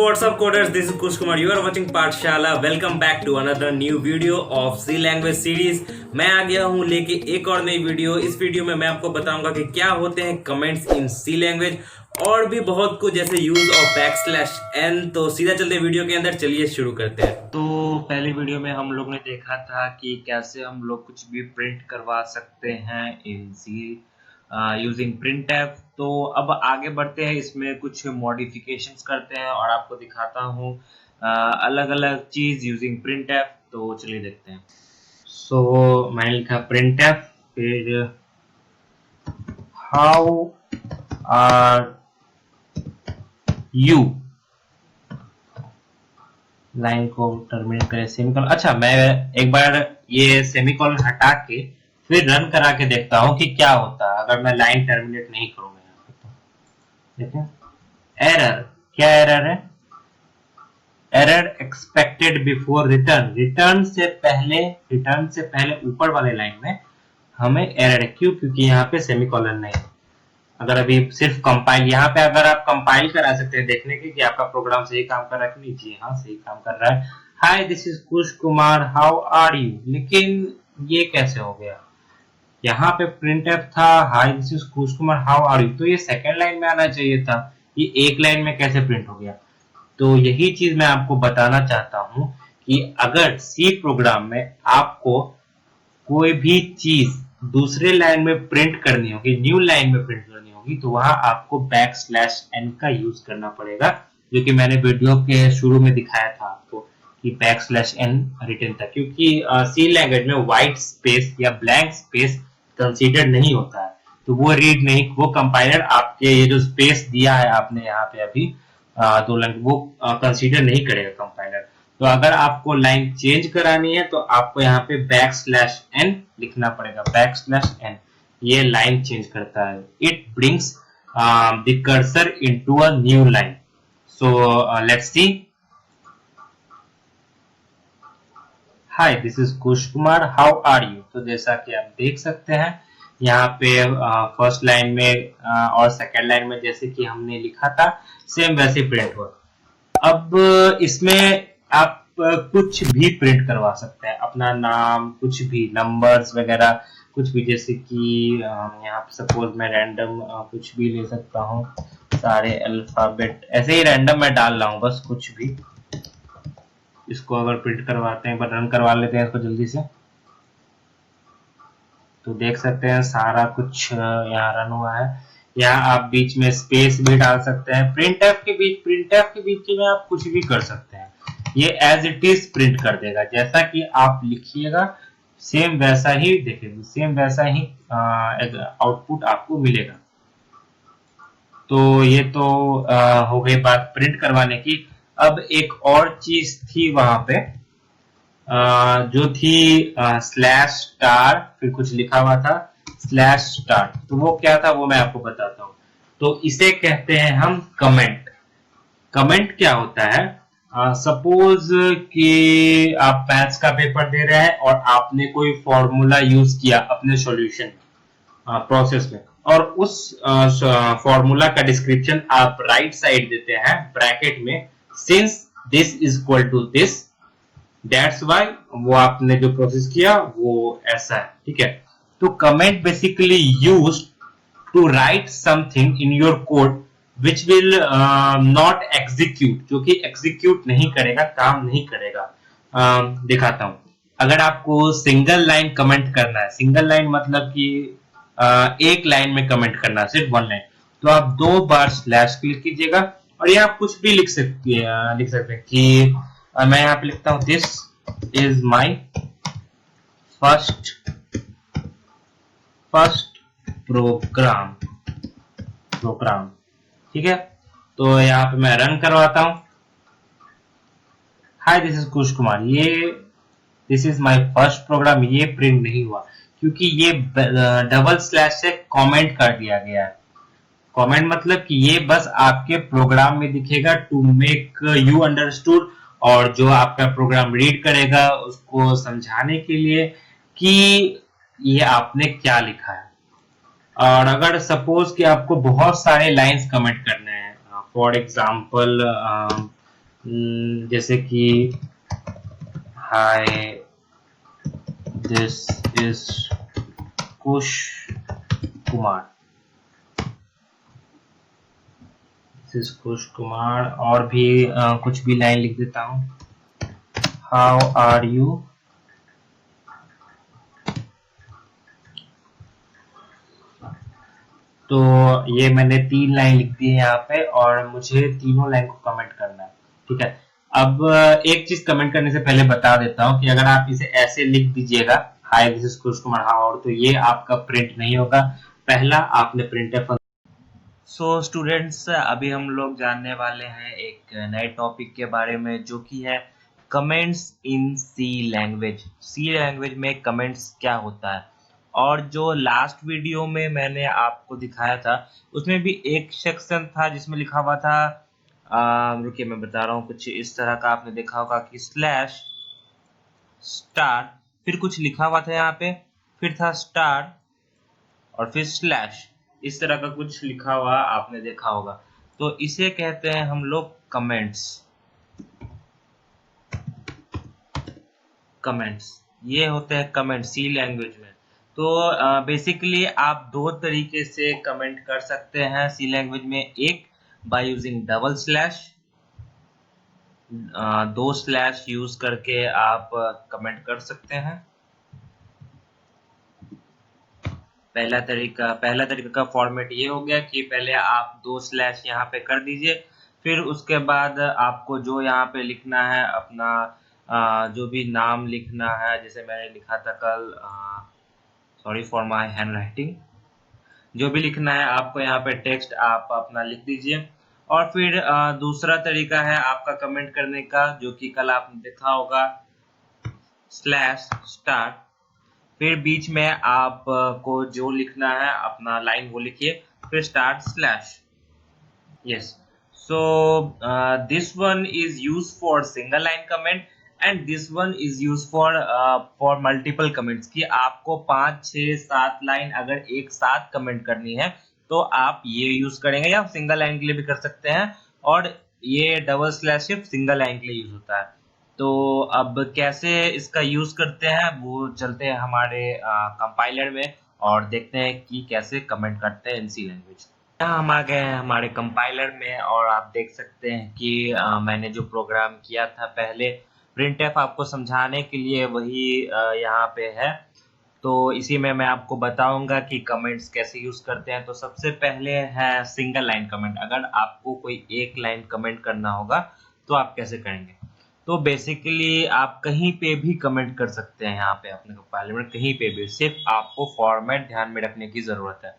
what's up coders, this is Kush Kumar. You are watching पाठशाला. Welcome back to another new video of C language series. मैं आ गया हूँ लेके एक और नई वीडियो. इस वीडियो में मैं आपको बताऊंगा कि क्या होते हैं कमेंट्स इन C लैंग्वेज और भी बहुत कुछ, जैसे यूज ऑफ बैकस्लैश n. तो सीधा चलते वीडियो के अंदर, चलिए शुरू करते हैं. तो पहली वीडियो में हम लोग ने देखा था कि कैसे हम लोग कुछ भी प्रिंट करवा सकते हैं इन C यूजिंग printf. तो अब आगे बढ़ते हैं, इसमें कुछ मॉडिफिकेशंस करते हैं और आपको दिखाता हूँ अलग अलग चीज यूजिंग printf. तो चलिए देखते हैं. सो मैंने लिखा printf, फिर हाउ आर यू, लाइन को टर्मिनेट करें सेमीकोलन. अच्छा, मैं एक बार ये सेमीकोलन हटा के फिर रन करा के देखता हूँ कि क्या होता है अगर मैं लाइन टर्मिनेट नहीं करूंगा. यहाँ पे तो देखें, एरर. क्या एरर है? Error expected before return. Return से पहले ऊपर वाले लाइन में हमें एरर है. क्यों? क्योंकि यहाँ पे सेमीकोलन नहीं है. अगर अभी सिर्फ कंपाइल, यहाँ पे अगर आप कंपाइल करा सकते हैं देखने के कि आपका प्रोग्राम सही काम कर रहा है कि नहीं. जी हाँ, सही काम कर रहा है. Hi, this is Kush Kumar, how are you. लेकिन ये कैसे हो गया? यहाँ पे printf था hi this is Kush Kumar, how are you. तो ये सेकंड लाइन में आना चाहिए था. ये एक लाइन में कैसे प्रिंट हो गया? तो यही चीज मैं आपको बताना चाहता हूँ कि अगर सी प्रोग्राम में आपको कोई भी चीज दूसरे लाइन में प्रिंट करनी होगी, न्यू लाइन में प्रिंट करनी होगी, तो वहां आपको बैकस्लैश n का यूज करना पड़ेगा, जो कि मैंने वीडियो के शुरू में दिखाया था आपको कि बैकस्लैश n रिटर्न था. क्योंकि सी लैंग्वेज में व्हाइट स्पेस या ब्लैंक स्पेस कंसीडर नहीं होता है, तो वो रीड नहीं, वो कंपाइलर आपके ये जो स्पेस दिया है आपने यहाँ पे अभी दो लाइन, वो कंसीडर नहीं करेगा कंपाइलर. तो अगर आपको लाइन चेंज करानी है तो आपको यहाँ पे बैकस्लैश n लिखना पड़ेगा. बैकस्लैश n ये लाइन चेंज करता है. It brings the cursor into a new line. So let's see. Hi this is Kush Kumar, how are you. तो जैसा कि आप देख सकते हैं यहाँ पे फर्स्ट लाइन में और सेकंड लाइन में जैसे कि हमने लिखा था सेम वैसे प्रिंट हुआ. अब इसमें आप कुछ भी प्रिंट करवा सकते हैं, अपना नाम, कुछ भी नंबर्स वगैरह कुछ भी. जैसे कि यहाँ पे सपोज मैं रैंडम कुछ भी ले सकता हूँ, सारे अल्फाबेट ऐसे ही रैंडम मैं डाल रहा हूँ, बस कुछ भी. इसको अगर प्रिंट करवाते हैं, रन करवा लेते हैं इसको जल्दी से, तो देख सकते हैं सारा कुछ यहाँ रन हुआ है. यहाँ आप बीच में स्पेस भी डाल सकते हैं. प्रिंटफ के बीच में आप कुछ भी कर सकते हैं. ये एज इट इज प्रिंट कर देगा. जैसा कि आप लिखिएगा सेम वैसा ही देखेंगे, सेम वैसा ही आउटपुट आपको मिलेगा. तो ये तो हो गई बात प्रिंट करवाने की. अब एक और चीज थी वहां पे जो थी स्लैश स्टार, फिर कुछ लिखा हुआ था स्लैश स्टार. तो वो क्या था वो मैं आपको बताता हूँ. तो इसे कहते हैं हम कमेंट. कमेंट क्या होता है? सपोज कि आप मैथ्स का पेपर दे रहे हैं और आपने कोई फॉर्मूला यूज किया अपने सॉल्यूशन प्रोसेस में, और उस फॉर्मूला का डिस्क्रिप्शन आप राइट साइड देते हैं ब्रैकेट में, since this is equal to this, that's why. वो आपने जो प्रोसेस किया वो ऐसा है, ठीक है. तो comment basically used to write something in your code which will not execute, जो कि एग्जीक्यूट नहीं करेगा, काम नहीं करेगा. दिखाता हूं. अगर आपको सिंगल लाइन कमेंट करना है, सिंगल लाइन मतलब कि एक लाइन में कमेंट करना है, सिर्फ वन लाइन, तो आप 2 बार स्लैश क्लिक कीजिएगा और ये आप कुछ भी लिख सकते हैं कि मैं यहाँ पे लिखता हूँ this is my first program. ठीक है. तो यहाँ पे मैं रन करवाता हूँ. Hi this is Kush Kumar, ये this is my first program. ये प्रिंट नहीं हुआ क्योंकि ये डबल स्लैश से कमेंट कर दिया गया है. कमेंट मतलब कि ये बस आपके प्रोग्राम में दिखेगा टू मेक यू अंडरस्टूड, और जो आपका प्रोग्राम रीड करेगा उसको समझाने के लिए कि ये आपने क्या लिखा है. और अगर सपोज कि आपको बहुत सारे लाइंस कमेंट करने हैं, फॉर एग्जांपल जैसे कि hi this is Kush Kumar, this is Kush Kumar. और भी कुछ भी लाइन लिख देता हूँ, हाउ आर यू, तो ये मैंने 3 लाइन लिख दी है यहाँ पे और मुझे तीनों लाइन को कमेंट करना है। ठीक है, अब एक चीज कमेंट करने से पहले बता देता हूँ कि अगर आप इसे ऐसे लिख दीजिएगा हाय this is Kush Kumar how, तो ये आपका प्रिंट नहीं होगा। पहला आपने प्रिंटफ। सो स्टूडेंट्स, अभी हम लोग जानने वाले हैं एक नए टॉपिक के बारे में जो कि है comments in C language. C language में कमेंट्स क्या होता है। और जो लास्ट वीडियो में मैंने आपको दिखाया था उसमें भी एक सेक्शन था जिसमें लिखा हुआ था, रुकिए मैं बता रहा हूँ, कुछ इस तरह का आपने देखा होगा कि स्लैश स्टार, फिर कुछ लिखा हुआ था यहाँ पे, फिर था स्टार और फिर स्लैश, इस तरह का कुछ लिखा हुआ आपने देखा होगा। तो इसे कहते हैं हम लोग कमेंट्स। कमेंट्स ये होते हैं कमेंट सी लैंग्वेज में। तो बेसिकली आप दो तरीके से कमेंट कर सकते हैं सी लैंग्वेज में। एक बाय यूजिंग डबल स्लैश, दो स्लैश यूज करके आप कमेंट कर सकते हैं। पहला तरीका का फॉर्मेट ये हो गया कि पहले आप दो स्लैश यहाँ पे कर दीजिए, फिर उसके बाद आपको जो यहाँ पे लिखना है अपना जो भी नाम लिखना है, जैसे मैंने लिखा था कल, sorry for my hand writing, जो भी लिखना है आपको यहाँ पे टेक्स्ट आप अपना लिख दीजिए। और फिर दूसरा तरीका है आपका कमेंट करने का जो कि कल आपने देखा होगा, स्लैश स्टार, फिर बीच में आप को जो लिखना है अपना लाइन वो लिखिए, फिर start slash. Yes, so this one is use for single line comment and this one is use for multiple comments, कि आपको 5 6 7 लाइन अगर एक साथ कमेंट करनी है तो आप ये यूज करेंगे, या सिंगल लाइन के लिए भी कर सकते हैं। और ये डबल स्लैश सिर्फ सिंगल लाइन के लिए यूज होता है। तो अब कैसे इसका यूज करते हैं वो चलते हैं हमारे कंपाइलर में और देखते हैं कि कैसे कमेंट करते हैं इन सी लैंग्वेज। यहाँ हम आ गए हैं हमारे कंपाइलर में और आप देख सकते हैं कि मैंने जो प्रोग्राम किया था पहले प्रिंटफ आपको समझाने के लिए वही यहाँ पे है। तो इसी में मैं आपको बताऊंगा कि कमेंट्स कैसे यूज करते हैं। तो सबसे पहले है सिंगल लाइन कमेंट। अगर आपको कोई एक लाइन कमेंट करना होगा तो आप कैसे करेंगे। तो बेसिकली आप कहीं पे भी कमेंट कर सकते हैं, यहाँ पे अपने कंपाइलर में कहीं पे भी, सिर्फ आपको फॉर्मेट ध्यान में रखने की जरूरत है।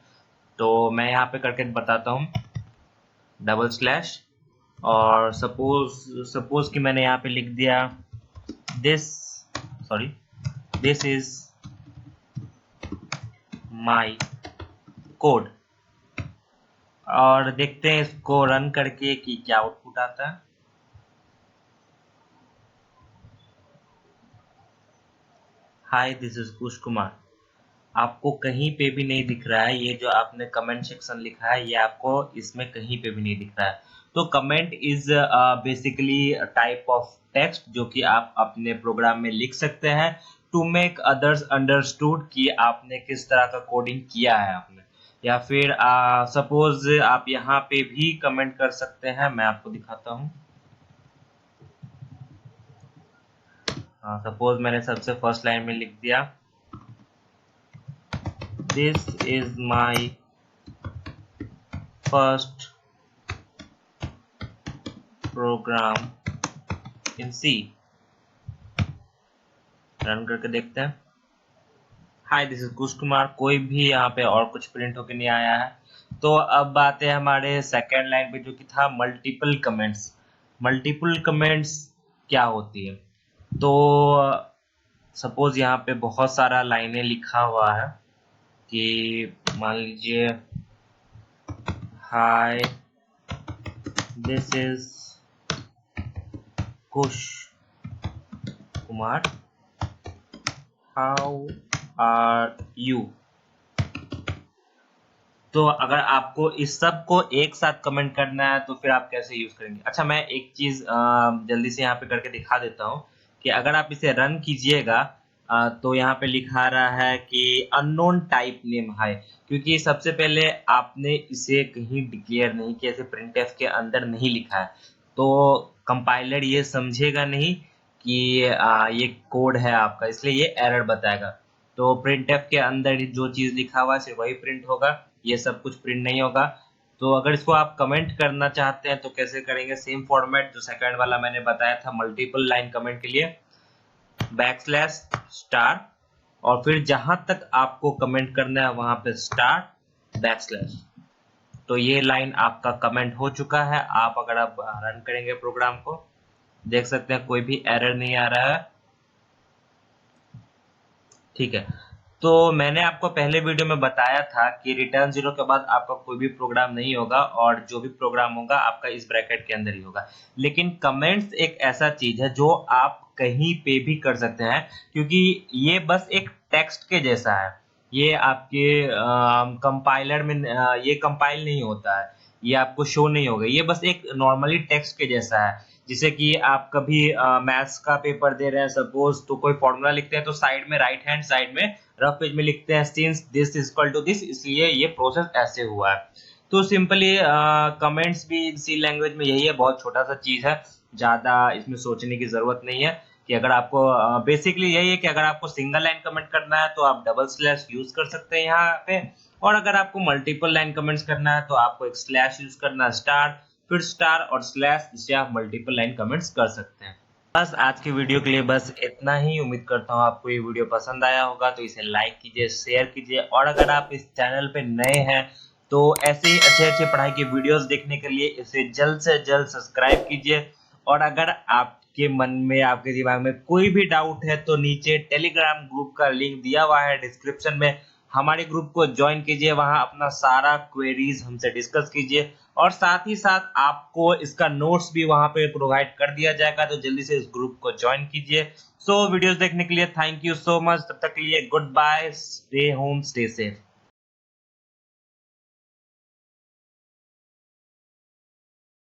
तो मैं यहाँ पे करके बताता हूँ, डबल स्लैश, और सपोज कि मैंने यहाँ पे लिख दिया this, sorry, this is my code, और देखते हैं इसको रन करके कि क्या आउटपुट आता है। Hi this is Kush Kumar, आपको कहीं पे भी नहीं दिख रहा है, ये जो आपने कमेंट सेक्शन लिखा है ये आपको इसमें कहीं पे भी नहीं दिख रहा है। तो comment is basically type of text जो कि आप अपने प्रोग्राम में लिख सकते हैं टू मेक अदर्स अंडरस्टूड कि आपने किस तरह का कोडिंग किया है आपने। या फिर सपोज आप यहाँ पे भी कमेंट कर सकते हैं, मैं आपको दिखाता हूँ। सपोज मैंने सबसे फर्स्ट लाइन में लिख दिया this is my first program in C, run करके देखते हैं। Hi this is Kush Kumar, कोई भी यहाँ पे और कुछ प्रिंट होके नहीं आया है। तो अब बात है हमारे सेकेंड लाइन पे जो कि था मल्टीपल कमेंट्स। मल्टीपल कमेंट्स क्या होती है। तो सपोज यहाँ पे बहुत सारा लाइनें लिखा हुआ है कि मान लीजिए hi this is Kush Kumar, how are you. तो अगर आपको इस सब को एक साथ कमेंट करना है तो फिर आप कैसे यूज करेंगे? अच्छा, मैं एक चीज जल्दी से यहाँ पे करके दिखा देता हूँ कि अगर आप इसे रन कीजिएगा तो यहाँ पे लिखा रहा है कि अननोन टाइप नेम है, क्योंकि सबसे पहले आपने इसे कहीं डिक्लेयर नहीं किया, इसे प्रिंटफ के अंदर नहीं लिखा है, तो कंपाइलर ये समझेगा नहीं कि ये कोड है आपका, इसलिए ये एरर बताएगा। तो प्रिंटफ के अंदर जो चीज लिखा हुआ है सिर्फ वही प्रिंट होगा, ये सब कुछ प्रिंट नहीं होगा। तो अगर इसको आप कमेंट करना चाहते हैं तो कैसे करेंगे? सेम फॉर्मेट जो सेकंड वाला मैंने बताया था मल्टीपल लाइन कमेंट के लिए, बैकस्लैश स्टार, और फिर जहां तक आपको कमेंट करना है वहां पे स्टार बैकस्लैश। तो ये लाइन आपका कमेंट हो चुका है। आप अगर आप रन करेंगे प्रोग्राम को, देख सकते हैं कोई भी एरर नहीं आ रहा है। ठीक है, तो मैंने आपको पहले वीडियो में बताया था कि रिटर्न 0 के बाद आपका कोई भी प्रोग्राम नहीं होगा, और जो भी प्रोग्राम होगा आपका इस ब्रैकेट के अंदर ही होगा। लेकिन कमेंट्स एक ऐसा चीज है जो आप कहीं पे भी कर सकते हैं, क्योंकि ये बस एक टेक्स्ट के जैसा है। ये आपके कंपाइलर में ये कंपाइल नहीं होता है, ये आपको शो नहीं होगा, ये बस एक नॉर्मली टेक्स्ट के जैसा है। जिसे कि आप कभी मैथ्स का पेपर दे रहे हैं सपोज, तो कोई फॉर्मूला लिखते हैं तो साइड में राइट हैंड साइड में रफ पेज में लिखते हैं since this is equal to this, इसलिए ये प्रोसेस ऐसे हुआ है। तो सिंपली कमेंट्स भी सी लैंग्वेज में यही है, बहुत छोटा सा चीज है, ज्यादा इसमें सोचने की जरूरत नहीं है। कि अगर आपको बेसिकली यही है कि अगर आपको सिंगल लाइन कमेंट करना है तो आप डबल स्लैश यूज कर सकते हैं यहाँ पे, और अगर आपको मल्टीपल लाइन कमेंट्स करना है तो आपको एक स्लैश यूज करना है, स्टार, फिर स्टार और स्लैश, इससे आप मल्टीपल लाइन कमेंट्स कर सकते हैं। बस आज की वीडियो के लिए बस इतना ही। उम्मीद करता हूँ आपको ये वीडियो पसंद आया होगा, तो इसे लाइक कीजिए, शेयर कीजिए, और अगर आप इस चैनल पे नए हैं तो ऐसे ही अच्छे अच्छे पढ़ाई के वीडियोस देखने के लिए इसे जल्द से जल्द सब्सक्राइब कीजिए। और अगर आपके मन में, आपके दिमाग में कोई भी डाउट है तो नीचे टेलीग्राम ग्रुप का लिंक दिया हुआ है डिस्क्रिप्शन में, हमारे ग्रुप को ज्वाइन कीजिए, वहां अपना सारा क्वेरीज हमसे डिस्कस कीजिए, और साथ ही साथ आपको इसका नोट्स भी वहां पे प्रोवाइड कर दिया जाएगा, तो जल्दी से इस ग्रुप को ज्वाइन कीजिए। वीडियोस देखने के लिए थैंक यू सो मच। तब तक के लिए goodbye, stay home, stay safe.